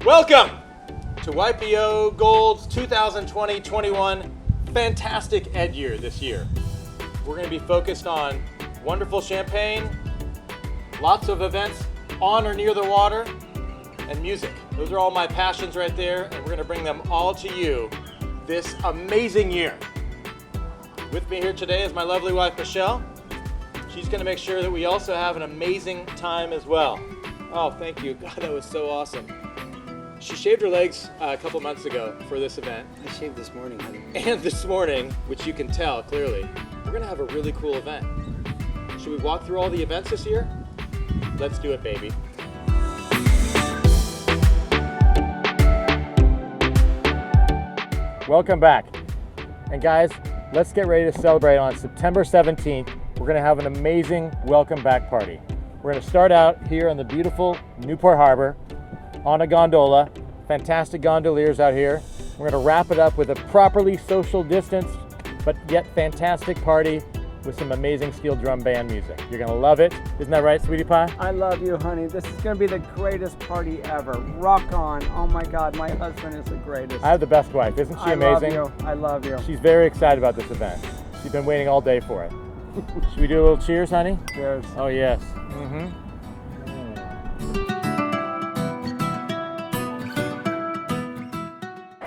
Welcome to YPO Gold's 2020-21 fantastic Ed year this year. We're going to be focused on wonderful champagne, lots of events on or near the water, and music. Those are all my passions right there, and we're going to bring them all to you this amazing year. With me here today is my lovely wife, Michelle. She's going to make sure that we also have an amazing time as well. Oh, thank you. God, that was so awesome. She shaved her legs a couple months ago for this event. I shaved this morning, honey. And this morning, which you can tell clearly, we're going to have a really cool event. Should we walk through all the events this year? Let's do it, baby. Welcome back. And guys, let's get ready to celebrate on September 17th. We're going to have an amazing welcome back party. We're going to start out here in the beautiful Newport Harbor on a gondola. Fantastic gondoliers out here. We're going to wrap it up with a properly social distanced but yet fantastic party with some amazing steel drum band music. You're going to love it. Isn't that right, sweetie pie? I love you, honey. This is going to be the greatest party ever. Rock on. Oh my God, my husband is the greatest. I have the best wife. Isn't she amazing? I love you. I love you. She's very excited about this event. She's been waiting all day for it. Should we do a little cheers, honey? Cheers. Oh, yes.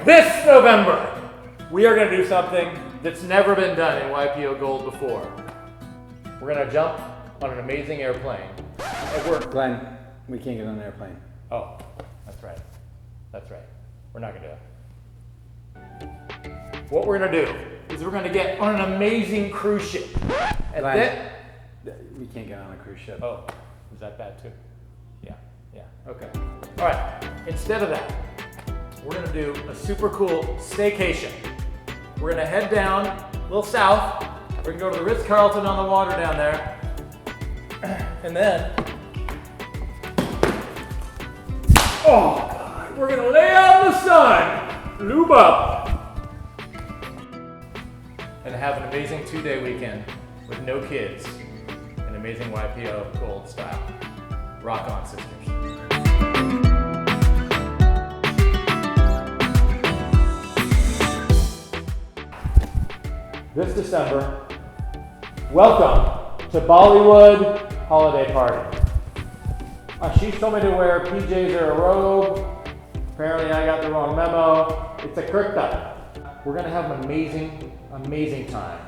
This November, we are going to do something that's never been done in YPO Gold before. We're going to jump on an amazing airplane. At work. Glenn, we can't get on an airplane. Oh, that's right. That's right. We're not going to do it. What we're going to do is we're going to get on an amazing cruise ship. And Glenn, we can't get on a cruise ship. Oh, is that bad too? Yeah, okay. All right, instead of that, we're gonna do a super cool staycation. We're gonna head down a little south. We're gonna go to the Ritz-Carlton on the water down there. And then, oh God, we're gonna lay out in the sun, lube up, and have an amazing 2-day weekend with no kids. An amazing YPO Gold style. Rock on, sisters. This December, welcome to Bollywood Holiday Party. She told me to wear PJs or a robe. Apparently I got the wrong memo. It's a kurta. We're gonna have an amazing time.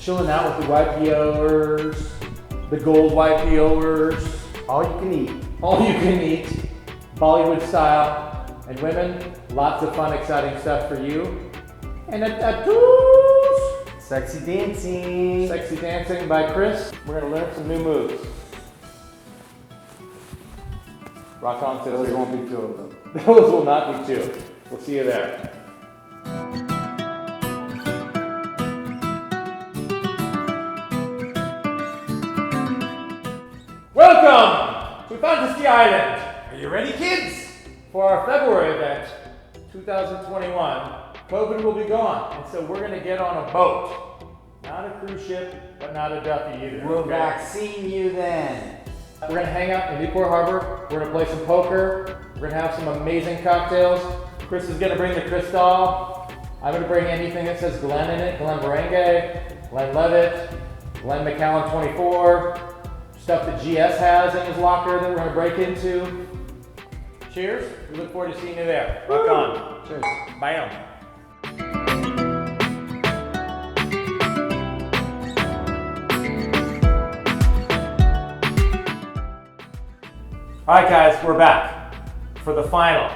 Chilling out with the YPOers, the gold YPOers. All you can eat. All you can eat, Bollywood style. And women, lots of fun, exciting stuff for you. And a tattoos. Sexy dancing. Sexy dancing by Chris. We're gonna learn some new moves. Rock on, sisters. Those won't be two of them. Those will not be two. We'll see you there. Welcome to Fantasy Island. Are you ready, kids? For our February event, 2021, COVID will be gone, and so we're gonna get on a boat. Not a cruise ship, but not a Duffy either. We'll okay? vaccine you then. We're gonna hang out in Newport Harbor. We're gonna play some poker. We're gonna have some amazing cocktails. Chris is gonna bring the Cristal. I'm gonna bring anything that says Glenn in it. Glenn Berengue, Glenn Levitt, Glenn McCallum 24. Stuff that GS has in his locker that we're gonna break into. Cheers. We look forward to seeing you there. Rock on. Cheers. Bam. All right, guys, we're back for the final,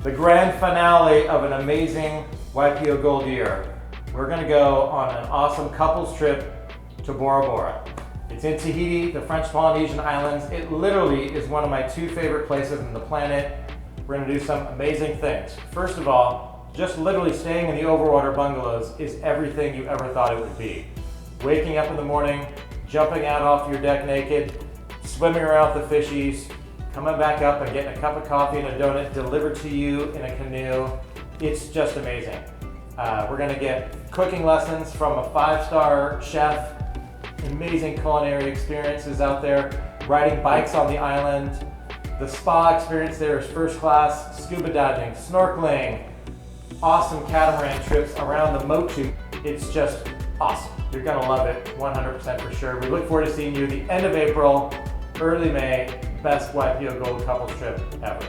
the grand finale of an amazing YPO Gold year. We're gonna go on an awesome couples trip to Bora Bora. It's in Tahiti, the French Polynesian Islands. It literally is one of my 2 favorite places on the planet. We're gonna do some amazing things. First of all, just literally staying in the overwater bungalows is everything you ever thought it would be. Waking up in the morning, jumping out off your deck naked, swimming around with the fishies, coming back up and getting a cup of coffee and a donut delivered to you in a canoe. It's just amazing. We're gonna get cooking lessons from a 5-star chef, amazing culinary experiences out there, riding bikes on the island, The spa experience there is first class. Scuba diving, snorkeling, awesome catamaran trips around the Motu. It's just awesome. You're gonna love it, 100% for sure. We look forward to seeing you the end of April, early May. Best YPO Gold couples trip ever.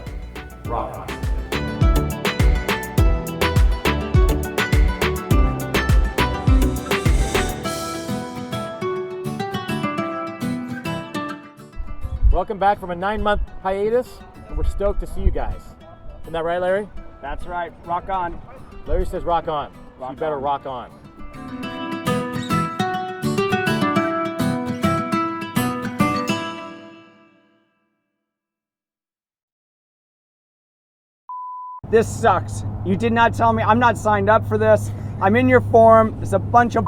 Rock on. Welcome back from a 9-month hiatus, and we're stoked to see you guys. Isn't that right, Larry? That's right. Rock on. Larry says rock on. Rock You better on. rock on. This sucks. You did not tell me. I'm not signed up for this. I'm in your forum. It's a bunch of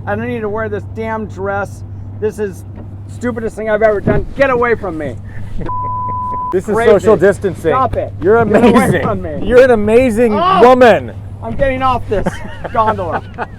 I don't need to wear this damn dress. This is stupidest thing I've ever done. Get away from me. This is Crazy. social distancing. Stop it. You're Get away amazing. from me. You're an amazing woman. I'm getting off this gondola.